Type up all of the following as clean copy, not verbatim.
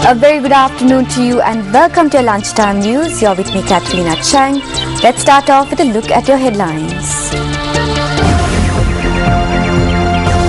A very good afternoon to you and welcome to your lunchtime news. You're with me, Katrina Chang. Let's start off with a look at your headlines.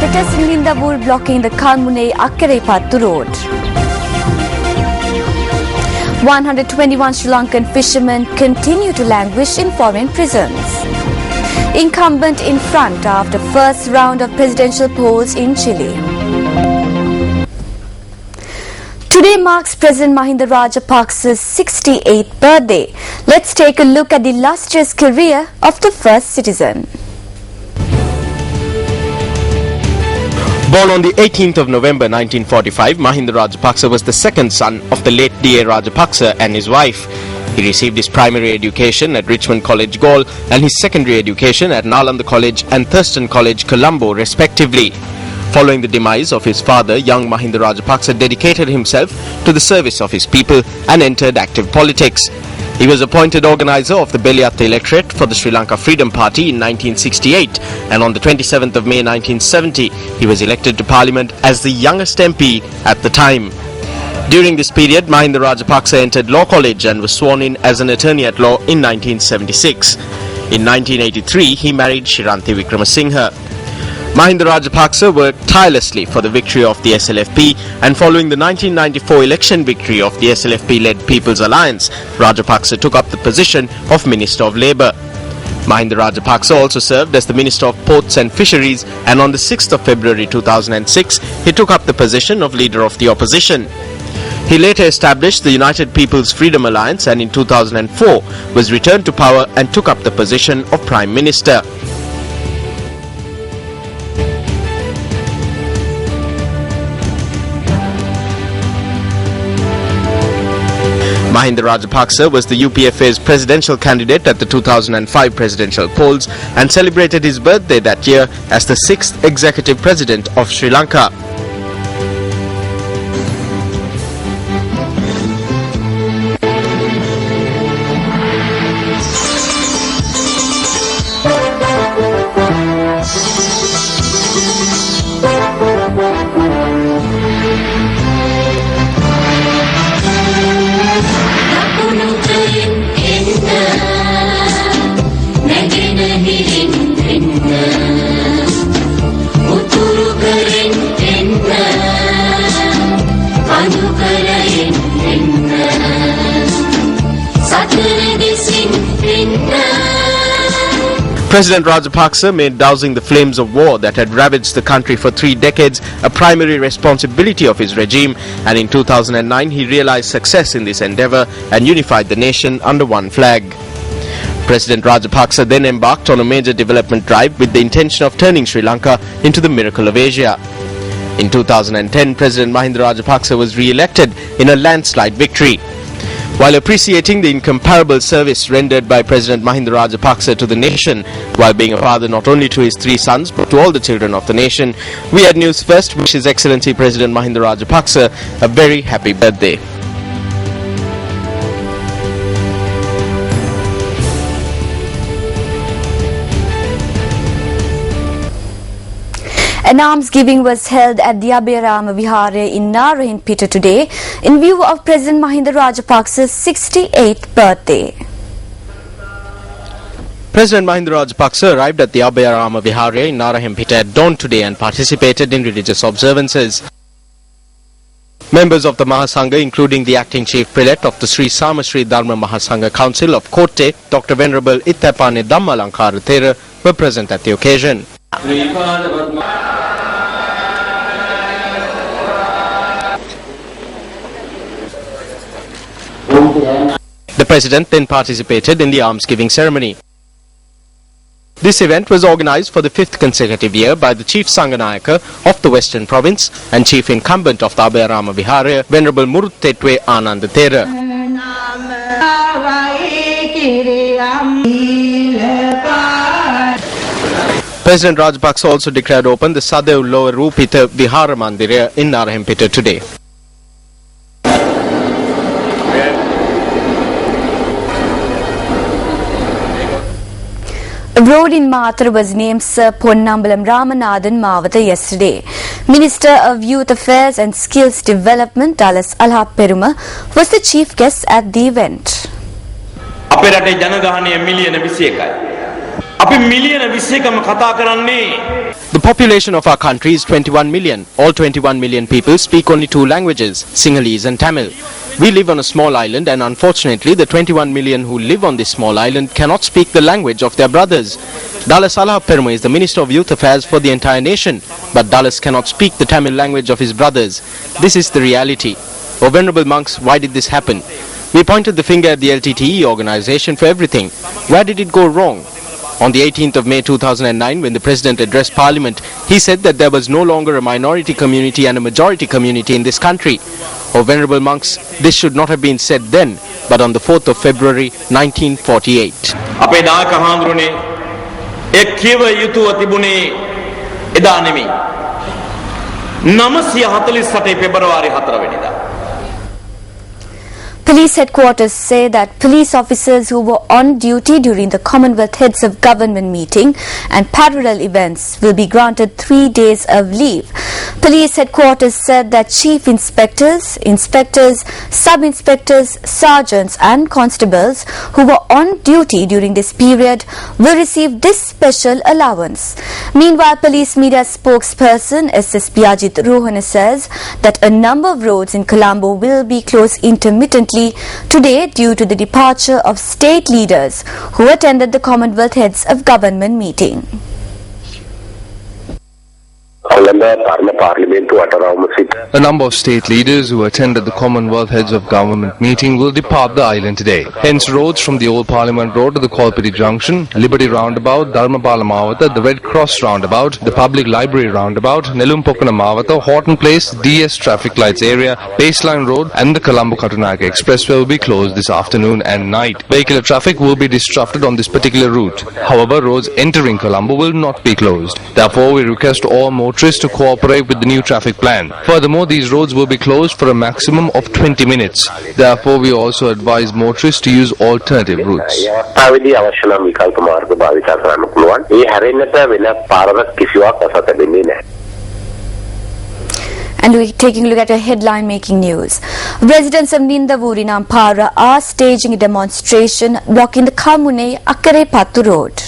Protest in Lindabur blocking the Kalmune-Akkerepattu road. 121 Sri Lankan fishermen continue to languish in foreign prisons. Incumbent in front after first round of presidential polls in Chile. Today marks President Mahinda Rajapaksa's 68th birthday. Let's take a look at the illustrious career of the first citizen. Born on the 18th of November 1945, Mahinda Rajapaksa was the second son of the late D.A. Rajapaksa and his wife. He received his primary education at Richmond College, Galle, and his secondary education at Nalanda College and Thurston College, Colombo, respectively. Following the demise of his father, young Mahinda Rajapaksa dedicated himself to the service of his people and entered active politics. He was appointed organizer of the Beliatta electorate for the Sri Lanka Freedom Party in 1968, and on the 27th of May 1970, he was elected to Parliament as the youngest MP at the time. During this period, Mahinda Rajapaksa entered Law College and was sworn in as an attorney at law in 1976. In 1983, he married Shiranthi Wickramasinghe. Mahinda Rajapaksa worked tirelessly for the victory of the SLFP, and following the 1994 election victory of the SLFP-led People's Alliance, Rajapaksa took up the position of Minister of Labour. Mahinda Rajapaksa also served as the Minister of Ports and Fisheries, and on the 6th of February 2006, he took up the position of Leader of the Opposition. He later established the United People's Freedom Alliance and in 2004 was returned to power and took up the position of Prime Minister. Mahinda Rajapaksa was the UPFA's presidential candidate at the 2005 presidential polls and celebrated his birthday that year as the 6th executive president of Sri Lanka. President Rajapaksa made dousing the flames of war that had ravaged the country for 3 decades a primary responsibility of his regime, and in 2009 he realized success in this endeavor and unified the nation under one flag. President Rajapaksa then embarked on a major development drive with the intention of turning Sri Lanka into the miracle of Asia. In 2010, President Mahinda Rajapaksa was re-elected in a landslide victory. While appreciating the incomparable service rendered by President Mahinda Rajapaksa to the nation, while being a father not only to his 3 sons but to all the children of the nation, we at News First wish His Excellency President Mahinda Rajapaksa a very happy birthday. An almsgiving was held at the Abhayarama Vihare in Narayanpeta today in view of President Mahinda Rajapaksa's 68th birthday. President Mahinda Rajapaksa arrived at the Abhayarama Vihare in Narayanpeta at dawn today and participated in religious observances. Members of the Mahasangha, including the acting chief prelate of the Sri Samasri Dharma Mahasangha Council of Kotte, Dr. Venerable Ittapane Dhammalankara Thera, were present at the occasion. The President then participated in the almsgiving ceremony. This event was organized for the 5th consecutive year by the Chief Sanganayaka of the Western Province and Chief Incumbent of the Abhayarama Vihare, Venerable Muruttetwe Ananda Thera. President Rajapaksa also declared open the Sadev Lower Rupita Vihara Mandirya in Narayanpeta today. road in Mathura was named Sir Ponnambalam Ramanathan Mawatha yesterday. Minister of Youth Affairs and Skills Development Dallas Alha-Peruma was the chief guest at the event. අපේ රටේ ජනගහනය මිලියන 21යි. අපි මිලියන 21ම කතා කරන්නේ. The population of our country is 21 million. All 21 million people speak only two languages, Sinhalese and Tamil. We live on a small island and unfortunately the 21 million who live on this small island cannot speak the language of their brothers. Dallas Alha-Peruma is the Minister of Youth Affairs for the entire nation, but Dallas cannot speak the Tamil language of his brothers. This is the reality. Oh, Venerable monks, why did this happen? We pointed the finger at the LTTE organization for everything. Where did it go wrong? On the 18th of May 2009, when the President addressed Parliament, he said that there was no longer a minority community and a majority community in this country. Oh, Venerable monks, this should not have been said then, but on the 4th of February 1948. අපේ නායක හාමුදුරනේ ඒ කියව යුතුව තිබුණේ එදා නෙමෙයි. 947 පෙබරවාරි 4 වෙනිදා. Police headquarters say that police officers who were on duty during the Commonwealth Heads of Government meeting and parallel events will be granted 3 days of leave. Police headquarters said that chief inspectors, inspectors, sub-inspectors, sergeants and constables who were on duty during this period will receive this special allowance. Meanwhile, police media spokesperson SSP Ajit Rohana says that a number of roads in Colombo will be closed intermittently today due to the departure of state leaders who attended the Commonwealth Heads of Government meeting. A number of state leaders who attended the Commonwealth Heads of Government meeting will depart the island today. Hence, roads from the Old Parliament Road to the Kolpiti Junction, Liberty Roundabout, Dharmapala Mawatha, the Red Cross Roundabout, the Public Library Roundabout, Nelumpokana Mawatha, Horton Place, DS Traffic Lights Area, Baseline Road and the Colombo-Katunayake Expressway will be closed this afternoon and night. Vehicular traffic will be disrupted on this particular route. However, roads entering Colombo will not be closed. Therefore, we request all motorists to cooperate with the new traffic plan. Furthermore, these roads will be closed for a maximum of 20 minutes. Therefore, we also advise motorists to use alternative routes. And we're taking a look at a headline making news. Residents of Nindavur in Ampara are staging a demonstration blocking the Kamune Akkare Pattu road.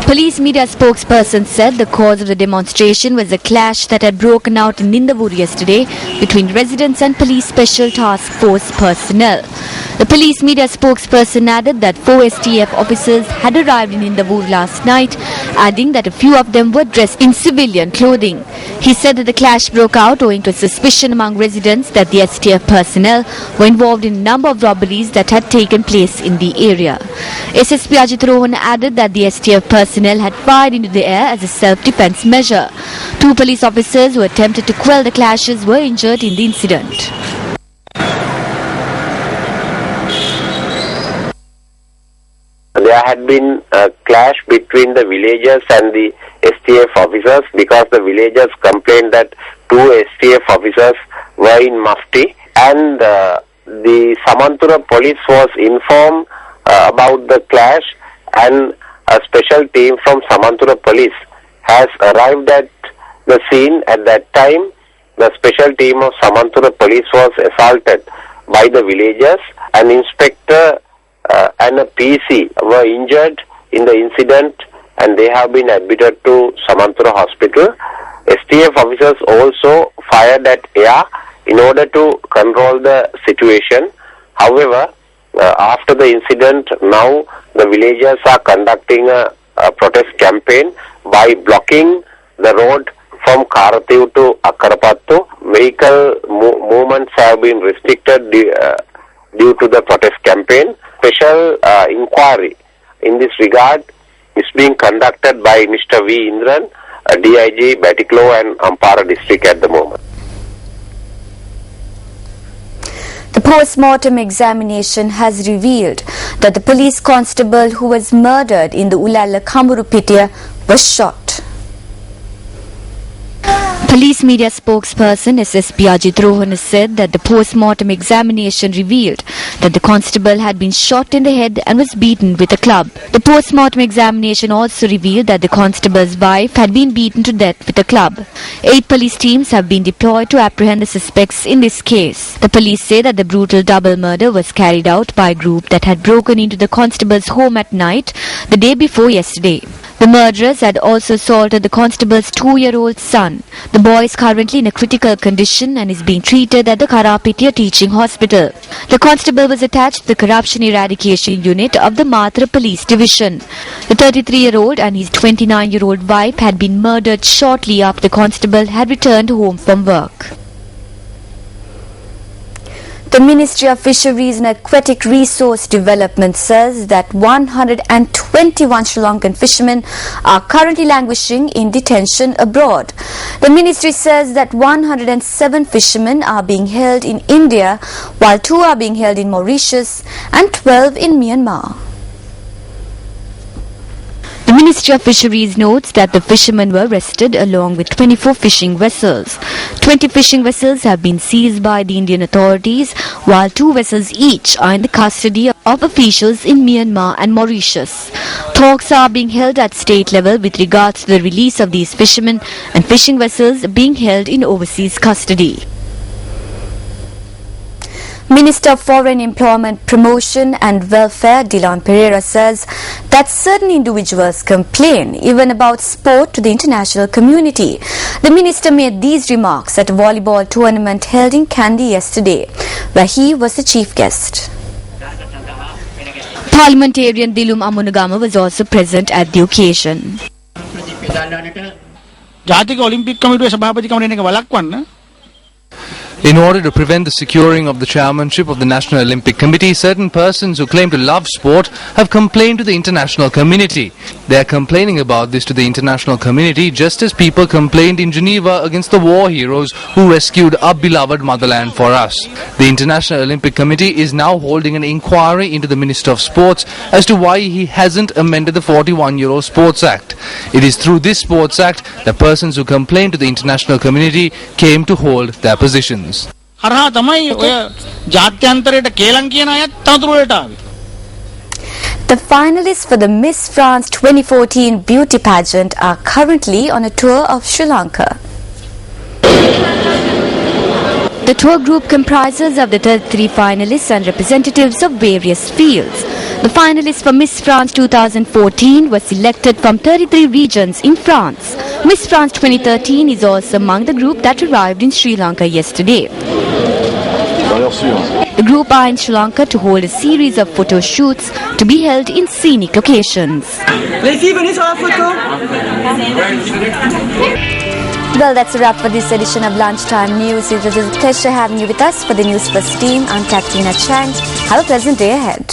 Police media spokesperson said the cause of the demonstration was a clash that had broken out in Nindavur yesterday between residents and police special task force personnel. The police media spokesperson added that 4 STF officers had arrived in Nindavur last night, adding that a few of them were dressed in civilian clothing. He said that the clash broke out owing to a suspicion among residents that the STF personnel were involved in a number of robberies that had taken place in the area. SSP Ajit Rohana added that the STF personnel had fired into the air as a self-defense measure. 2 police officers who attempted to quell the clashes were injured in the incident. There had been a clash between the villagers and the STF officers because the villagers complained that 2 STF officers were in mufti, and the Samantura police was informed about the clash, and a special team from Samantura police has arrived at the scene. At that time, the special team of Samantura police was assaulted by the villagers. An inspector and a PC were injured in the incident, and they have been admitted to Samantura hospital. STF officers also fired at air in order to control the situation. However, after the incident, now the villagers are conducting a protest campaign by blocking the road from Karatiu to Akkarapattu. Vehicle movements have been restricted due to the protest campaign. Special inquiry in this regard is being conducted by Mr. V. Indran, DIG, Batiklo and Ampara district at the moment. The post-mortem examination has revealed that the police constable who was murdered in the Ulala Kamurupitiya was shot. Police media spokesperson SSP Ajit Rohana said that the post-mortem examination revealed that the constable had been shot in the head and was beaten with a club. The post-mortem examination also revealed that the constable's wife had been beaten to death with a club. 8 police teams have been deployed to apprehend the suspects in this case. The police say that the brutal double murder was carried out by a group that had broken into the constable's home at night the day before yesterday. The murderers had also assaulted the constable's 2-year-old son. The boy is currently in a critical condition and is being treated at the Karapitiya Teaching Hospital. The constable was attached to the Corruption Eradication Unit of the Matra Police Division. The 33-year-old and his 29-year-old wife had been murdered shortly after the constable had returned home from work. The Ministry of Fisheries and Aquatic Resource Development says that 121 Sri Lankan fishermen are currently languishing in detention abroad. The ministry says that 107 fishermen are being held in India, while 2 are being held in Mauritius and 12 in Myanmar. The Ministry of Fisheries notes that the fishermen were arrested along with 24 fishing vessels. 20 fishing vessels have been seized by the Indian authorities, while 2 vessels each are in the custody of officials in Myanmar and Mauritius. Talks are being held at state level with regards to the release of these fishermen and fishing vessels being held in overseas custody. Minister of Foreign Employment Promotion and Welfare Dylan Pereira says that certain individuals complain even about sport to the international community. The minister made these remarks at a volleyball tournament held in Kandy yesterday, where he was the chief guest. Parliamentarian Dilum Amunagama was also present at the occasion. ජාතික Olympic කමිටුවේ සභාපතිකම වෙන එක වළක්වන්න In order to prevent the securing of the chairmanship of the National Olympic Committee, certain persons who claim to love sport have complained to the international community. They are complaining about this to the international community just as people complained in Geneva against the war heroes who rescued our beloved motherland for us. The International Olympic Committee is now holding an inquiry into the Minister of Sports as to why he hasn't amended the 41 Sports Act. It is through this Sports Act that persons who complained to the international community came to hold their positions. හරහා තමයි ඔය ජාත්‍යන්තරයට කේලම් කියන අයත් තනතුරු වලට ආවේ. The finalists for the Miss France 2014 beauty pageant are currently on a tour of Sri Lanka. The tour group comprises of the 33 finalists and representatives of various fields. The finalists for Miss France 2014 were selected from 33 regions in France. Miss France 2013 is also among the group that arrived in Sri Lanka yesterday. The group are in Sri Lanka to hold a series of photo shoots to be held in scenic locations. Well, that's a wrap for this edition of Lunchtime News. It was a pleasure having you with us. For the News First team, I'm Katrina Chang. Have a pleasant day ahead.